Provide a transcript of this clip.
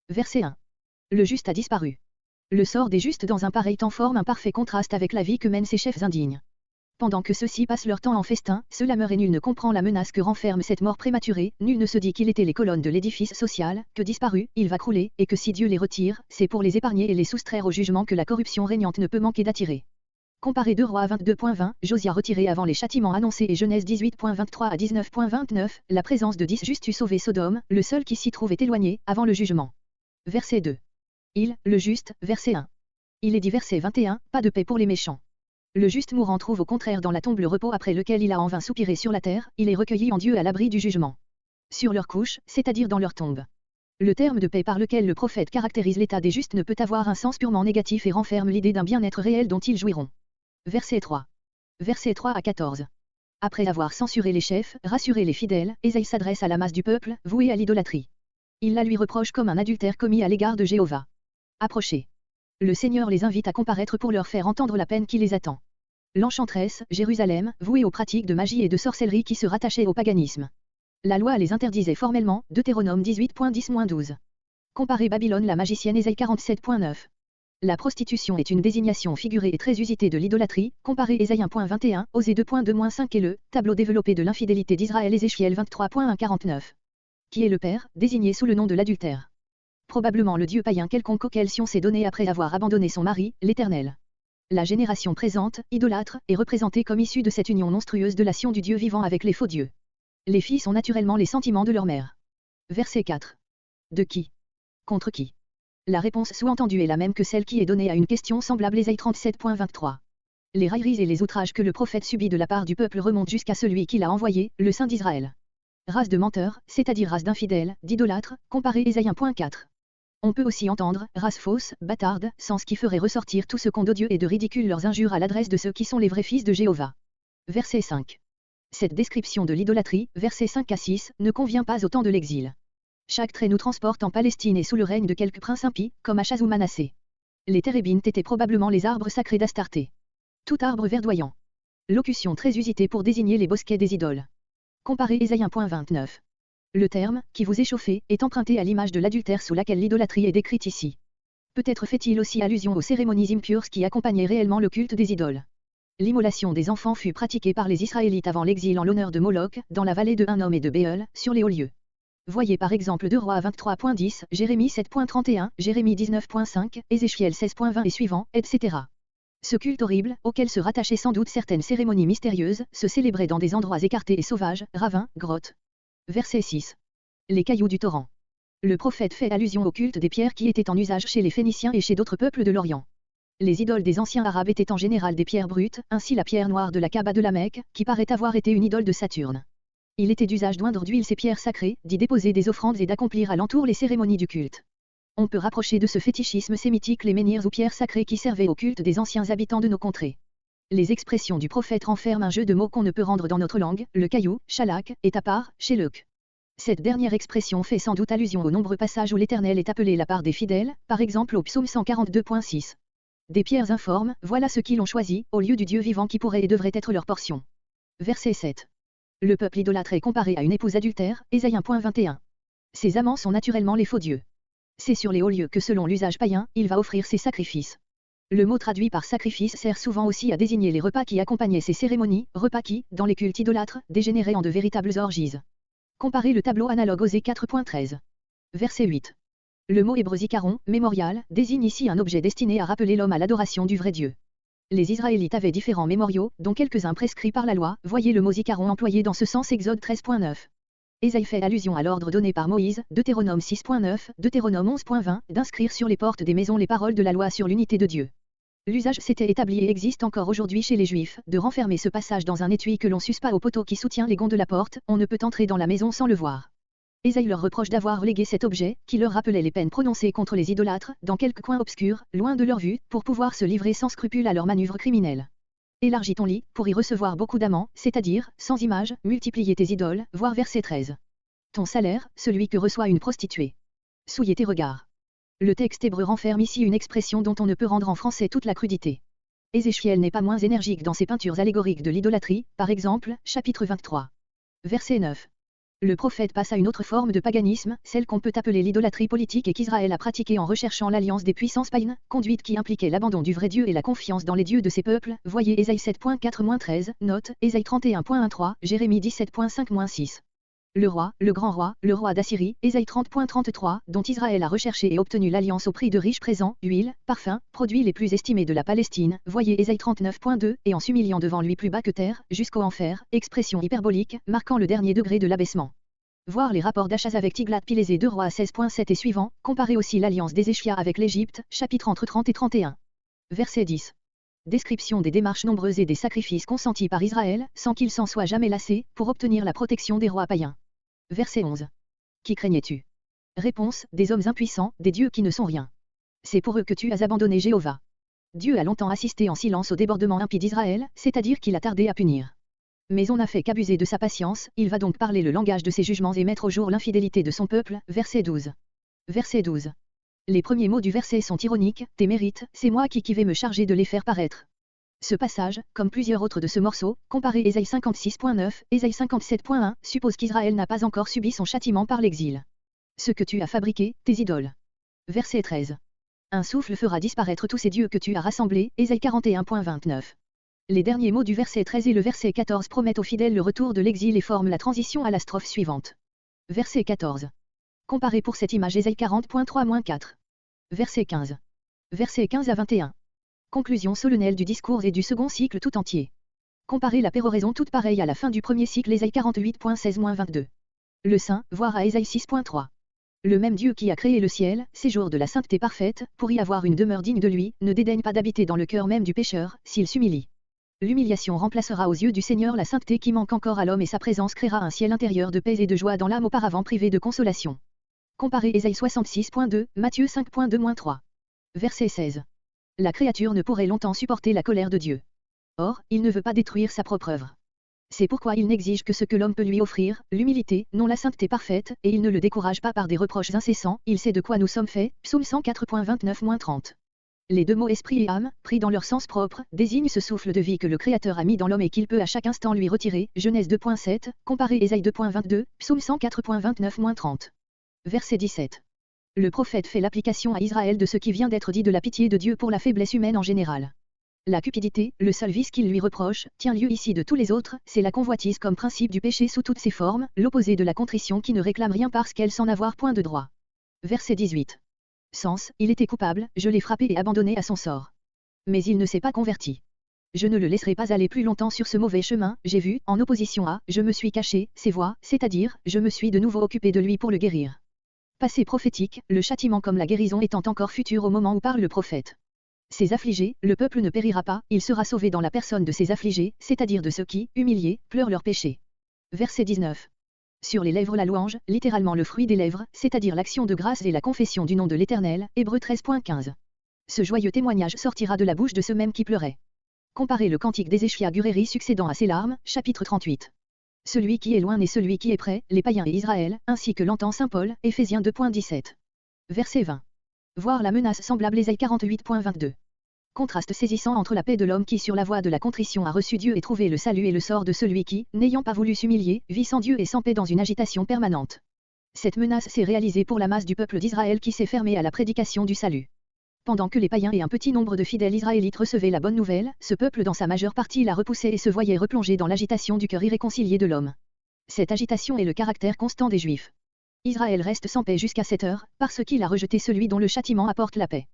Verset 1. Le juste a disparu. Le sort des justes dans un pareil temps forme un parfait contraste avec la vie que mènent ces chefs indignes. Pendant que ceux-ci passent leur temps en festin, cela meurt et nul ne comprend la menace que renferme cette mort prématurée, nul ne se dit qu'il était les colonnes de l'édifice social, que disparu, il va crouler, et que si Dieu les retire, c'est pour les épargner et les soustraire au jugement que la corruption régnante ne peut manquer d'attirer. Comparé 2 Rois 22.20, Josia retiré avant les châtiments annoncés et Genèse 18.23 à 19.29, la présence de 10 justes eut sauvé Sodome, le seul qui s'y trouve est éloigné, avant le jugement. Verset 2. Le juste, verset 1. Il est dit verset 21, pas de paix pour les méchants. Le juste mourant trouve au contraire dans la tombe le repos après lequel il a en vain soupiré sur la terre, il est recueilli en Dieu à l'abri du jugement. Sur leur couche, c'est-à-dire dans leur tombe. Le terme de paix par lequel le prophète caractérise l'état des justes ne peut avoir un sens purement négatif et renferme l'idée d'un bien-être réel dont ils jouiront. Verset 3. Versets 3 à 14. Après avoir censuré les chefs, rassuré les fidèles, Ésaïe s'adresse à la masse du peuple, vouée à l'idolâtrie. Il la lui reproche comme un adultère commis à l'égard de Jéhovah. Approchez. Le Seigneur les invite à comparaître pour leur faire entendre la peine qui les attend. L'enchanteresse, Jérusalem, vouée aux pratiques de magie et de sorcellerie qui se rattachaient au paganisme. La loi les interdisait formellement, Deutéronome 18.10-12. Comparez Babylone la magicienne Ésaïe 47.9. La prostitution est une désignation figurée et très usitée de l'idolâtrie, comparé Ésaïe 1.21, Osée 2.2-5 et le tableau développé de l'infidélité d'Israël Ézéchiel 23.1-49. Qui est le père, désigné sous le nom de l'adultère. Probablement le dieu païen quelconque auquel Sion s'est donné après avoir abandonné son mari, l'Éternel. La génération présente, idolâtre, est représentée comme issue de cette union monstrueuse de la Sion du Dieu vivant avec les faux dieux. Les filles sont naturellement les sentiments de leur mère. Verset 4. De qui? Contre qui? La réponse sous-entendue est la même que celle qui est donnée à une question semblable Ésaïe 37.23. Les railleries et les outrages que le prophète subit de la part du peuple remontent jusqu'à celui qui l'a envoyé, le Saint d'Israël. Race de menteurs, c'est-à-dire race d'infidèles, d'idolâtres, comparé Ésaïe 1.4. On peut aussi entendre, race fausse, bâtarde, sens qui ferait ressortir tout ce qu'ont d'odieux et de ridicule leurs injures à l'adresse de ceux qui sont les vrais fils de Jéhovah. Verset 5. Cette description de l'idolâtrie, versets 5 à 6, ne convient pas au temps de l'exil. Chaque trait nous transporte en Palestine et sous le règne de quelques princes impies, comme Achaz ou Manassé. Les térébintes étaient probablement les arbres sacrés d'Astarté. Tout arbre verdoyant. Locution très usitée pour désigner les bosquets des idoles. Comparez Ésaïe 1.29. Le terme, qui vous échauffez, est emprunté à l'image de l'adultère sous laquelle l'idolâtrie est décrite ici. Peut-être fait-il aussi allusion aux cérémonies impures qui accompagnaient réellement le culte des idoles. L'immolation des enfants fut pratiquée par les Israélites avant l'exil en l'honneur de Moloch, dans la vallée de Hinnom et de Béol, sur les hauts lieux. Voyez par exemple 2 Rois 23.10, Jérémie 7.31, Jérémie 19.5, Ézéchiel 16.20 et suivants, etc. Ce culte horrible, auquel se rattachaient sans doute certaines cérémonies mystérieuses, se célébrait dans des endroits écartés et sauvages, ravins, grottes. Verset 6. Les cailloux du torrent. Le prophète fait allusion au culte des pierres qui étaient en usage chez les Phéniciens et chez d'autres peuples de l'Orient. Les idoles des anciens Arabes étaient en général des pierres brutes, ainsi la pierre noire de la Kaaba de la Mecque, qui paraît avoir été une idole de Saturne. Il était d'usage d'oindre d'huile ces pierres sacrées, d'y déposer des offrandes et d'accomplir alentour les cérémonies du culte. On peut rapprocher de ce fétichisme sémitique les menhirs ou pierres sacrées qui servaient au culte des anciens habitants de nos contrées. Les expressions du prophète renferment un jeu de mots qu'on ne peut rendre dans notre langue, le caillou, shalak, et tapar, sheluk. Cette dernière expression fait sans doute allusion aux nombreux passages où l'Éternel est appelé la part des fidèles, par exemple au psaume 142.6. Des pierres informes, voilà ceux qui l'ont choisi, au lieu du Dieu vivant qui pourrait et devrait être leur portion. Verset 7. Le peuple idolâtre est comparé à une épouse adultère, Ésaïe 1.21. Ses amants sont naturellement les faux dieux. C'est sur les hauts lieux que selon l'usage païen, il va offrir ses sacrifices. Le mot traduit par sacrifice sert souvent aussi à désigner les repas qui accompagnaient ces cérémonies, repas qui, dans les cultes idolâtres, dégénéraient en de véritables orgies. Comparez le tableau analogue Osée 4.13. Verset 8. Le mot hébreu zikaron, mémorial, désigne ici un objet destiné à rappeler l'homme à l'adoration du vrai Dieu. Les Israélites avaient différents mémoriaux, dont quelques-uns prescrits par la loi, voyez le mot zikaron employé dans ce sens Exode 13.9. Ésaïe fait allusion à l'ordre donné par Moïse, Deutéronome 6.9, Deutéronome 11.20, d'inscrire sur les portes des maisons les paroles de la loi sur l'unité de Dieu. L'usage s'était établi et existe encore aujourd'hui chez les Juifs, de renfermer ce passage dans un étui que l'on suspend au poteau qui soutient les gonds de la porte, on ne peut entrer dans la maison sans le voir. Ésaïe leur reproche d'avoir relégué cet objet, qui leur rappelait les peines prononcées contre les idolâtres, dans quelques coins obscurs, loin de leur vue, pour pouvoir se livrer sans scrupule à leurs manœuvres criminelles. Élargis ton lit, pour y recevoir beaucoup d'amants, c'est-à-dire, sans image, multiplier tes idoles, voir verset 13. Ton salaire, celui que reçoit une prostituée. Souillez tes regards. Le texte hébreu renferme ici une expression dont on ne peut rendre en français toute la crudité. Ézéchiel n'est pas moins énergique dans ses peintures allégoriques de l'idolâtrie, par exemple, chapitre 23. Verset 9. Le prophète passe à une autre forme de paganisme, celle qu'on peut appeler l'idolâtrie politique et qu'Israël a pratiquée en recherchant l'alliance des puissances païennes, conduite qui impliquait l'abandon du vrai Dieu et la confiance dans les dieux de ses peuples. Voyez Ésaïe 7.4-13, note, Ésaïe 31.13, Jérémie 17.5-6. Le roi, le grand roi, le roi d'Assyrie, Ésaïe 30.33, dont Israël a recherché et obtenu l'alliance au prix de riches présents, huile, parfums, produits les plus estimés de la Palestine, voyez Ésaïe 39.2, et en s'humiliant devant lui plus bas que terre, jusqu'au enfer, expression hyperbolique, marquant le dernier degré de l'abaissement. Voir les rapports d'Achaz avec Tiglath-Pilésé 2 Rois 16.7 et suivant, comparer aussi l'alliance d'Ézéchias avec l'Égypte, chapitre entre 30 et 31. Verset 10. Description des démarches nombreuses et des sacrifices consentis par Israël, sans qu'il s'en soit jamais lassé, pour obtenir la protection des rois païens. Verset 11. Qui craignais-tu? Réponse, des hommes impuissants, des dieux qui ne sont rien. C'est pour eux que tu as abandonné Jéhovah. Dieu a longtemps assisté en silence au débordement impie d'Israël, c'est-à-dire qu'il a tardé à punir. Mais on n'a fait qu'abuser de sa patience, il va donc parler le langage de ses jugements et mettre au jour l'infidélité de son peuple. Verset 12. Verset 12. Les premiers mots du verset sont ironiques, tes mérites, c'est moi qui vais me charger de les faire paraître. Ce passage, comme plusieurs autres de ce morceau, comparé Ésaïe 56.9, Ésaïe 57.1, suppose qu'Israël n'a pas encore subi son châtiment par l'exil. Ce que tu as fabriqué, tes idoles. Verset 13. Un souffle fera disparaître tous ces dieux que tu as rassemblés, Ésaïe 41.29. Les derniers mots du verset 13 et le verset 14 promettent aux fidèles le retour de l'exil et forment la transition à la strophe suivante. Verset 14. Comparé pour cette image Ésaïe 40.3-4. Verset 15. Verset 15 à 21. Conclusion solennelle du discours et du second cycle tout entier. Comparez la péroraison toute pareille à la fin du premier cycle Ésaïe 48.16-22. Le Saint, voir à Ésaïe 6.3. Le même Dieu qui a créé le ciel, séjour de la sainteté parfaite, pour y avoir une demeure digne de lui, ne dédaigne pas d'habiter dans le cœur même du pécheur, s'il s'humilie. L'humiliation remplacera aux yeux du Seigneur la sainteté qui manque encore à l'homme et sa présence créera un ciel intérieur de paix et de joie dans l'âme auparavant privée de consolation. Comparez Ésaïe 66.2, Matthieu 5.2-3. Verset 16. La créature ne pourrait longtemps supporter la colère de Dieu. Or, il ne veut pas détruire sa propre œuvre. C'est pourquoi il n'exige que ce que l'homme peut lui offrir, l'humilité, non la sainteté parfaite, et il ne le décourage pas par des reproches incessants, il sait de quoi nous sommes faits, psaume 104.29-30. Les deux mots esprit et âme, pris dans leur sens propre, désignent ce souffle de vie que le Créateur a mis dans l'homme et qu'il peut à chaque instant lui retirer, Genèse 2.7, comparé Ésaïe 2.22, psaume 104.29-30. Verset 17. Le prophète fait l'application à Israël de ce qui vient d'être dit de la pitié de Dieu pour la faiblesse humaine en général. La cupidité, le seul vice qu'il lui reproche, tient lieu ici de tous les autres, c'est la convoitise comme principe du péché sous toutes ses formes, l'opposé de la contrition qui ne réclame rien parce qu'elle s'en avoir point de droit. Verset 18. Sens, il était coupable, je l'ai frappé et abandonné à son sort. Mais il ne s'est pas converti. Je ne le laisserai pas aller plus longtemps sur ce mauvais chemin, j'ai vu, en opposition à, je me suis caché, ses voies, c'est-à-dire, je me suis de nouveau occupé de lui pour le guérir. Passé prophétique, le châtiment comme la guérison étant encore futur au moment où parle le prophète. Ces affligés, le peuple ne périra pas, il sera sauvé dans la personne de ces affligés, c'est-à-dire de ceux qui, humiliés, pleurent leurs péchés. Verset 19. Sur les lèvres la louange, littéralement le fruit des lèvres, c'est-à-dire l'action de grâce et la confession du nom de l'Éternel, Hébreux 13.15. Ce joyeux témoignage sortira de la bouche de ceux mêmes qui pleuraient. Comparez le cantique d'Ézéchias Guréry succédant à ses larmes, chapitre 38. Celui qui est loin et celui qui est près, les païens et Israël, ainsi que l'entend saint Paul, Éphésiens 2.17. Verset 20. Voir la menace semblable Ésaïe 48.22. Contraste saisissant entre la paix de l'homme qui sur la voie de la contrition a reçu Dieu et trouvé le salut et le sort de celui qui, n'ayant pas voulu s'humilier, vit sans Dieu et sans paix dans une agitation permanente. Cette menace s'est réalisée pour la masse du peuple d'Israël qui s'est fermée à la prédication du salut. Pendant que les païens et un petit nombre de fidèles israélites recevaient la bonne nouvelle, ce peuple dans sa majeure partie la repoussait et se voyait replongé dans l'agitation du cœur irréconcilié de l'homme. Cette agitation est le caractère constant des Juifs. Israël reste sans paix jusqu'à cette heure, parce qu'il a rejeté celui dont le châtiment apporte la paix.